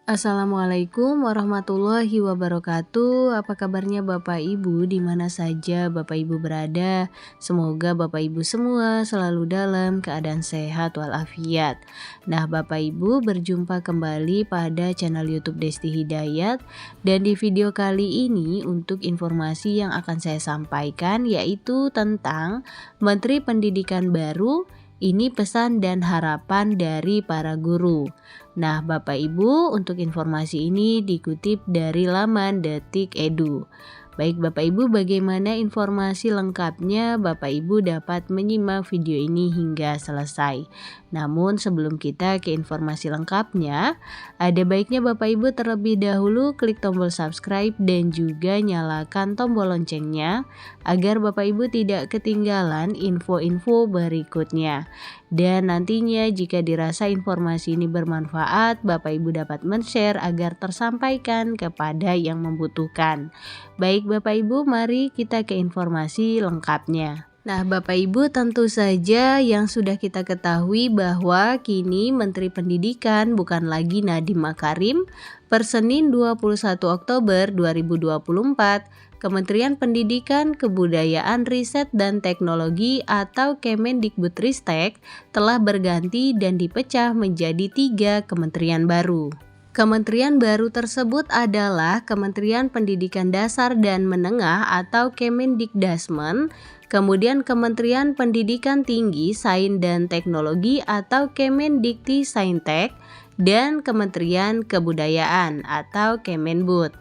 Assalamualaikum warahmatullahi wabarakatuh. Apa kabarnya Bapak Ibu di mana saja Bapak Ibu berada? Semoga Bapak Ibu semua selalu dalam keadaan sehat walafiat. Nah, Bapak Ibu berjumpa kembali pada channel YouTube Desti Hidayat, dan di video kali ini untuk informasi yang akan saya sampaikan yaitu tentang Menteri Pendidikan baru. Ini pesan dan harapan dari para guru. Nah, Bapak Ibu, untuk informasi ini dikutip dari laman Detik Edu. Baik Bapak Ibu, bagaimana informasi lengkapnya? Bapak Ibu dapat menyimak video ini hingga selesai. Namun sebelum kita ke informasi lengkapnya, ada baiknya Bapak Ibu terlebih dahulu klik tombol subscribe dan juga nyalakan tombol loncengnya agar Bapak Ibu tidak ketinggalan info-info berikutnya. Dan nantinya jika dirasa informasi ini bermanfaat, Bapak Ibu dapat men-share agar tersampaikan kepada yang membutuhkan. Baik Bapak Ibu, mari kita ke informasi lengkapnya. Nah Bapak Ibu, tentu saja yang sudah kita ketahui bahwa kini Menteri Pendidikan bukan lagi Nadiem Makarim. Per Senin 21 Oktober 2024, Kementerian Pendidikan, Kebudayaan, Riset, dan Teknologi atau Kemendikbudristek telah berganti dan dipecah menjadi 3 kementerian baru. Kementerian baru tersebut adalah Kementerian Pendidikan Dasar dan Menengah atau Kemendikdasmen, kemudian Kementerian Pendidikan Tinggi, Sains dan Teknologi atau Kemendikti-Saintek, dan Kementerian Kebudayaan atau Kemenbud.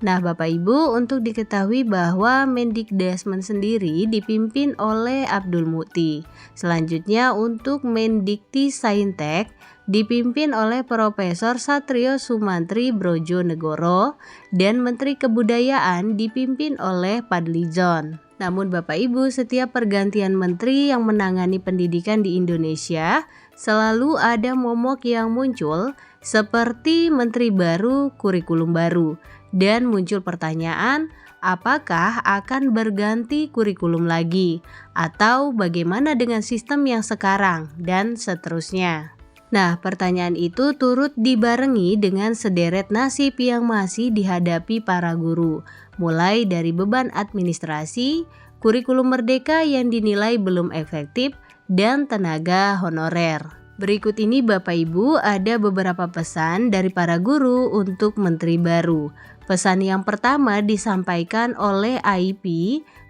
Nah Bapak Ibu, untuk diketahui bahwa Mendikdasmen sendiri dipimpin oleh Abdul Mukti. Selanjutnya untuk Mendikti-Saintek dipimpin oleh Profesor Satrio Sumantri Brojonegoro, dan Menteri Kebudayaan dipimpin oleh Fadlizon. Namun Bapak Ibu, setiap pergantian menteri yang menangani pendidikan di Indonesia selalu ada momok yang muncul seperti menteri baru, kurikulum baru. Dan muncul pertanyaan, apakah akan berganti kurikulum lagi? Atau bagaimana dengan sistem yang sekarang? Dan seterusnya. Nah, pertanyaan itu turut dibarengi dengan sederet nasib yang masih dihadapi para guru, mulai dari beban administrasi, kurikulum merdeka yang dinilai belum efektif, dan tenaga honorer. Berikut ini Bapak Ibu ada beberapa pesan dari para guru untuk menteri baru. Pesan yang pertama disampaikan oleh AIP,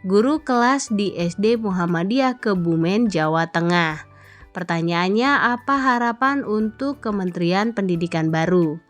guru kelas di SD Muhammadiyah Kebumen, Jawa Tengah. Pertanyaannya, apa harapan untuk Kementerian Pendidikan baru?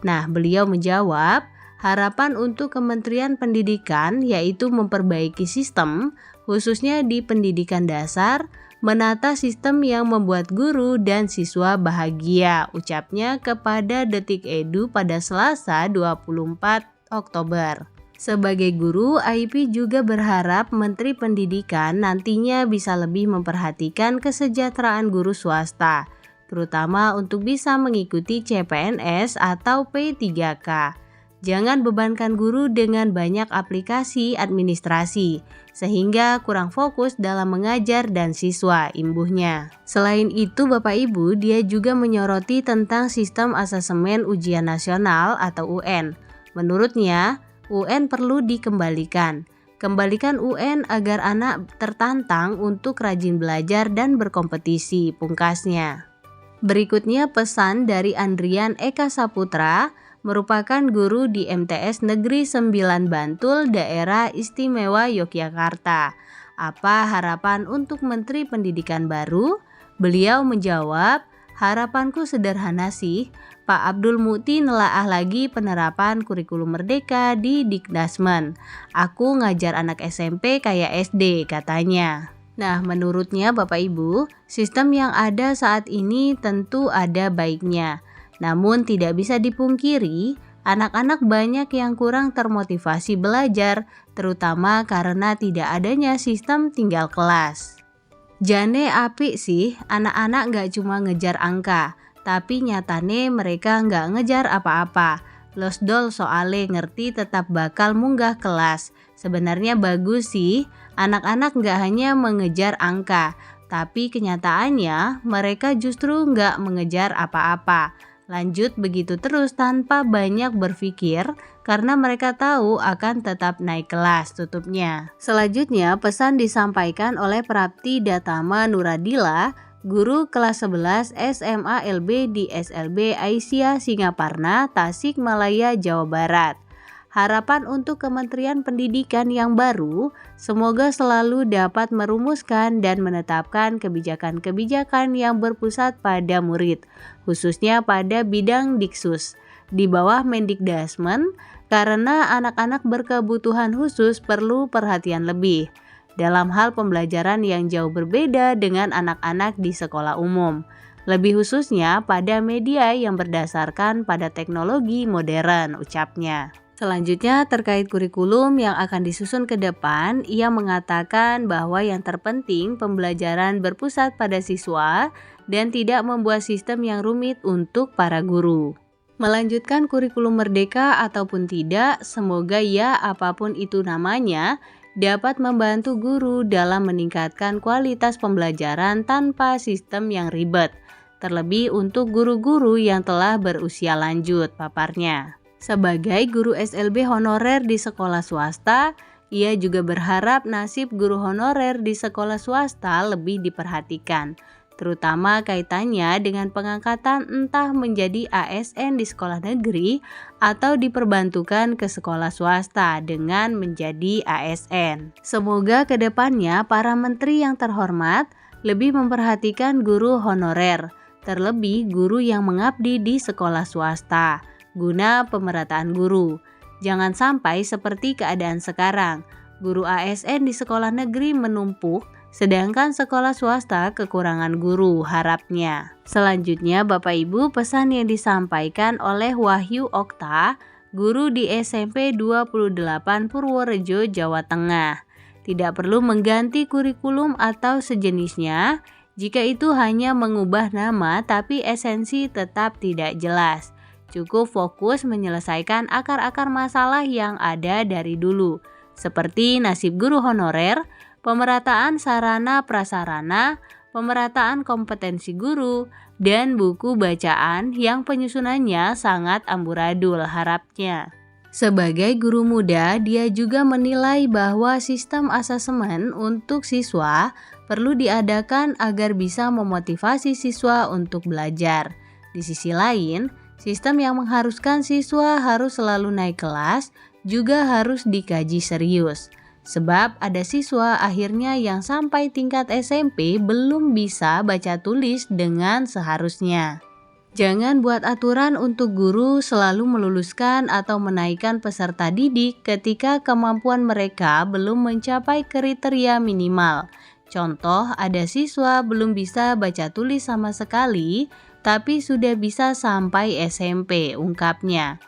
Nah, beliau menjawab, harapan untuk Kementerian Pendidikan yaitu memperbaiki sistem, khususnya di pendidikan dasar, menata sistem yang membuat guru dan siswa bahagia, ucapnya kepada Detik Edu pada Selasa 24 Oktober. Sebagai guru, AIP juga berharap Menteri Pendidikan nantinya bisa lebih memperhatikan kesejahteraan guru swasta, terutama untuk bisa mengikuti CPNS atau P3K. Jangan bebankan guru dengan banyak aplikasi administrasi, sehingga kurang fokus dalam mengajar dan siswa, imbuhnya. Selain itu Bapak Ibu, dia juga menyoroti tentang sistem asesmen ujian nasional atau UN. Menurutnya, UN perlu dikembalikan. Kembalikan UN agar anak tertantang untuk rajin belajar dan berkompetisi, pungkasnya. Berikutnya pesan dari Andrian Eka Saputra, merupakan guru di MTS Negeri 9 Bantul, Daerah Istimewa Yogyakarta. Apa harapan untuk Menteri Pendidikan baru? Beliau menjawab, harapanku sederhana sih, Pak Abdul Mukti nelaah lagi penerapan kurikulum merdeka di Dikdasmen. Aku ngajar anak SMP kayak SD, katanya. Nah, menurutnya Bapak Ibu, sistem yang ada saat ini tentu ada baiknya. Namun tidak bisa dipungkiri, anak-anak banyak yang kurang termotivasi belajar, terutama karena tidak adanya sistem tinggal kelas. Jane apik sih, anak-anak gak cuma ngejar angka, tapi nyatane mereka nggak ngejar apa-apa. Losdol soale ngerti tetap bakal munggah kelas. Sebenarnya bagus sih, anak-anak nggak hanya mengejar angka, tapi kenyataannya mereka justru nggak mengejar apa-apa. Lanjut begitu terus tanpa banyak berpikir karena mereka tahu akan tetap naik kelas, tutupnya. Selanjutnya pesan disampaikan oleh Prapti Datama Nuradila, guru kelas 11 SMA LB di SLB Aisyah Singaparna, Tasikmalaya, Jawa Barat. Harapan untuk Kementerian Pendidikan yang baru, semoga selalu dapat merumuskan dan menetapkan kebijakan-kebijakan yang berpusat pada murid, khususnya pada bidang Diksus, di bawah Mendikdasmen, karena anak-anak berkebutuhan khusus perlu perhatian lebih dalam hal pembelajaran yang jauh berbeda dengan anak-anak di sekolah umum, lebih khususnya pada media yang berdasarkan pada teknologi modern, ucapnya. Selanjutnya terkait kurikulum yang akan disusun ke depan, ia mengatakan bahwa yang terpenting pembelajaran berpusat pada siswa dan tidak membuat sistem yang rumit untuk para guru. Melanjutkan kurikulum merdeka ataupun tidak, semoga ya apapun itu namanya, dapat membantu guru dalam meningkatkan kualitas pembelajaran tanpa sistem yang ribet, terlebih untuk guru-guru yang telah berusia lanjut, paparnya. Sebagai guru SLB honorer di sekolah swasta, ia juga berharap nasib guru honorer di sekolah swasta lebih diperhatikan, terutama kaitannya dengan pengangkatan entah menjadi ASN di sekolah negeri atau diperbantukan ke sekolah swasta dengan menjadi ASN. Semoga kedepannya para menteri yang terhormat lebih memperhatikan guru honorer, terlebih guru yang mengabdi di sekolah swasta, guna pemerataan guru. Jangan sampai seperti keadaan sekarang, guru ASN di sekolah negeri menumpuk, sedangkan sekolah swasta kekurangan guru, harapnya. Selanjutnya Bapak Ibu, pesan yang disampaikan oleh Wahyu Okta, guru di SMP 28 Purworejo, Jawa Tengah. Tidak perlu mengganti kurikulum atau sejenisnya, jika itu hanya mengubah nama tapi esensi tetap tidak jelas. Cukup fokus menyelesaikan akar-akar masalah yang ada dari dulu, seperti nasib guru honorer, pemerataan sarana prasarana, pemerataan kompetensi guru, dan buku bacaan yang penyusunannya sangat amburadul, harapnya. Sebagai guru muda, dia juga menilai bahwa sistem asesmen untuk siswa perlu diadakan agar bisa memotivasi siswa untuk belajar. Di sisi lain, sistem yang mengharuskan siswa harus selalu naik kelas juga harus dikaji serius. Sebab ada siswa akhirnya yang sampai tingkat SMP belum bisa baca tulis dengan seharusnya. Jangan buat aturan untuk guru selalu meluluskan atau menaikkan peserta didik ketika kemampuan mereka belum mencapai kriteria minimal. Contoh, ada siswa belum bisa baca tulis sama sekali, tapi sudah bisa sampai SMP, ungkapnya.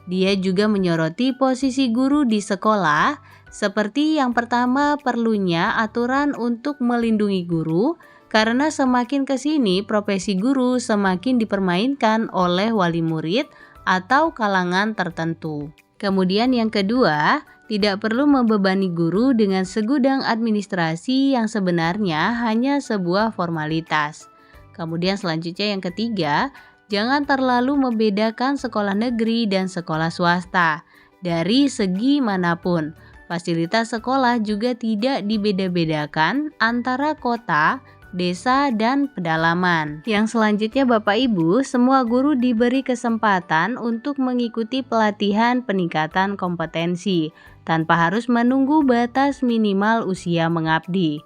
Dia juga menyoroti posisi guru di sekolah, seperti yang pertama perlunya aturan untuk melindungi guru, karena semakin kesini profesi guru semakin dipermainkan oleh wali murid atau kalangan tertentu. Kemudian yang kedua, tidak perlu membebani guru dengan segudang administrasi yang sebenarnya hanya sebuah formalitas. Kemudian selanjutnya yang ketiga, jangan terlalu membedakan sekolah negeri dan sekolah swasta. Dari segi manapun, fasilitas sekolah juga tidak dibeda-bedakan antara kota, desa, dan pedalaman. Yang selanjutnya Bapak Ibu, semua guru diberi kesempatan untuk mengikuti pelatihan peningkatan kompetensi, tanpa harus menunggu batas minimal usia mengabdi.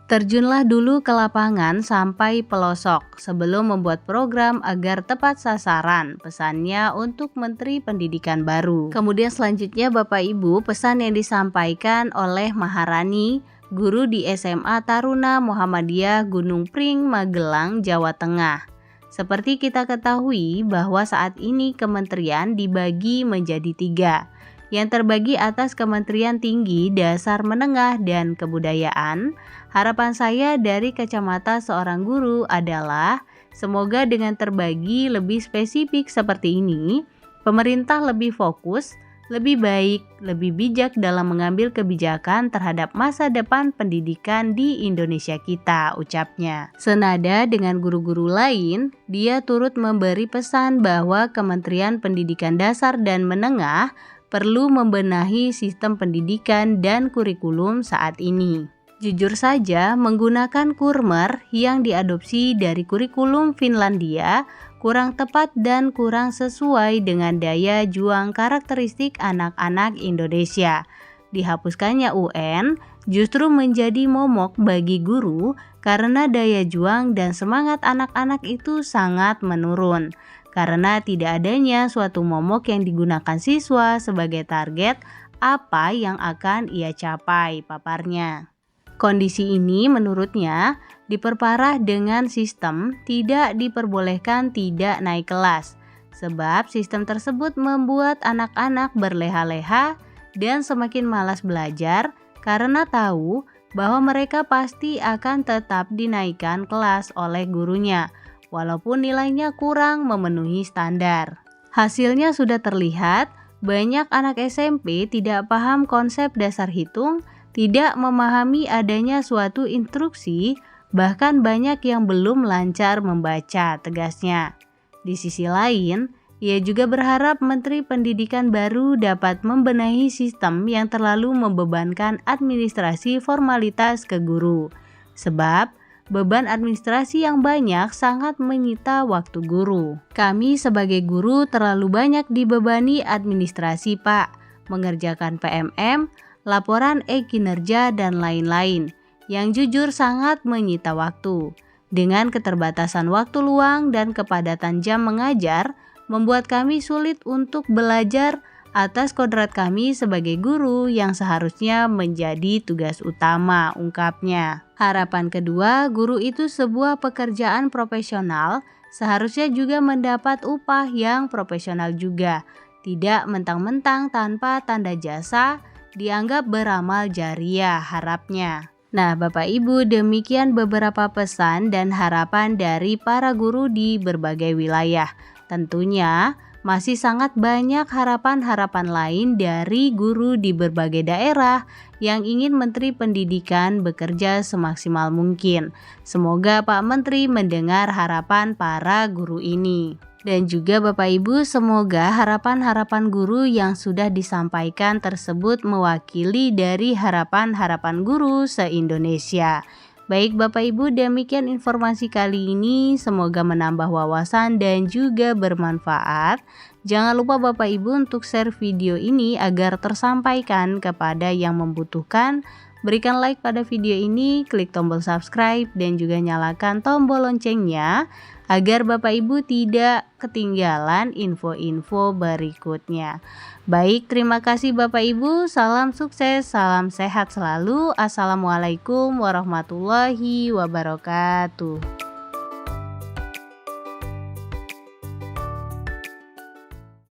Terjunlah dulu ke lapangan sampai pelosok sebelum membuat program agar tepat sasaran, pesannya untuk Menteri Pendidikan baru. Kemudian selanjutnya Bapak Ibu, pesan yang disampaikan oleh Maharani, guru di SMA Taruna Muhammadiyah Gunung Pring, Magelang, Jawa Tengah. Seperti kita ketahui bahwa saat ini kementerian dibagi menjadi 3. Yang terbagi atas Kementerian Tinggi, Dasar Menengah, dan Kebudayaan. Harapan saya dari kacamata seorang guru adalah semoga dengan terbagi lebih spesifik seperti ini, pemerintah lebih fokus, lebih baik, lebih bijak dalam mengambil kebijakan terhadap masa depan pendidikan di Indonesia kita, ucapnya. Senada dengan guru-guru lain, dia turut memberi pesan bahwa Kementerian Pendidikan Dasar dan Menengah perlu membenahi sistem pendidikan dan kurikulum saat ini. Jujur saja, menggunakan Kurmer yang diadopsi dari kurikulum Finlandia kurang tepat dan kurang sesuai dengan daya juang karakteristik anak-anak Indonesia. Dihapuskannya UN justru menjadi momok bagi guru karena daya juang dan semangat anak-anak itu sangat menurun. Karena tidak adanya suatu momok yang digunakan siswa sebagai target apa yang akan ia capai, paparnya. Kondisi ini menurutnya diperparah dengan sistem tidak diperbolehkan tidak naik kelas, sebab sistem tersebut membuat anak-anak berleha-leha dan semakin malas belajar karena tahu bahwa mereka pasti akan tetap dinaikkan kelas oleh gurunya, walaupun nilainya kurang memenuhi standar. Hasilnya sudah terlihat, banyak anak SMP tidak paham konsep dasar hitung, tidak memahami adanya suatu instruksi, bahkan banyak yang belum lancar membaca, tegasnya. Di sisi lain, ia juga berharap Menteri Pendidikan baru dapat membenahi sistem yang terlalu membebankan administrasi formalitas ke guru. Sebab, beban administrasi yang banyak sangat menyita waktu guru. Kami sebagai guru terlalu banyak dibebani administrasi, Pak. Mengerjakan PMM, laporan kinerja, dan lain-lain, yang jujur sangat menyita waktu. Dengan keterbatasan waktu luang dan kepadatan jam mengajar, membuat kami sulit untuk belajar atas kodrat kami sebagai guru yang seharusnya menjadi tugas utama, ungkapnya. Harapan kedua, guru itu sebuah pekerjaan profesional, seharusnya juga mendapat upah yang profesional juga, tidak mentang-mentang tanpa tanda jasa, dianggap beramal jariah, harapnya. Nah, Bapak Ibu, demikian beberapa pesan dan harapan dari para guru di berbagai wilayah. Tentunya masih sangat banyak harapan-harapan lain dari guru di berbagai daerah yang ingin Menteri Pendidikan bekerja semaksimal mungkin. Semoga Pak Menteri mendengar harapan para guru ini. Dan juga Bapak Ibu, semoga harapan-harapan guru yang sudah disampaikan tersebut mewakili dari harapan-harapan guru se-Indonesia. Baik Bapak Ibu, demikian informasi kali ini, semoga menambah wawasan dan juga bermanfaat. Jangan lupa Bapak Ibu untuk share video ini agar tersampaikan kepada yang membutuhkan. Berikan like pada video ini, klik tombol subscribe dan juga nyalakan tombol loncengnya agar Bapak Ibu tidak ketinggalan info-info berikutnya. Baik, terima kasih Bapak Ibu, salam sukses, salam sehat selalu. Assalamualaikum warahmatullahi wabarakatuh.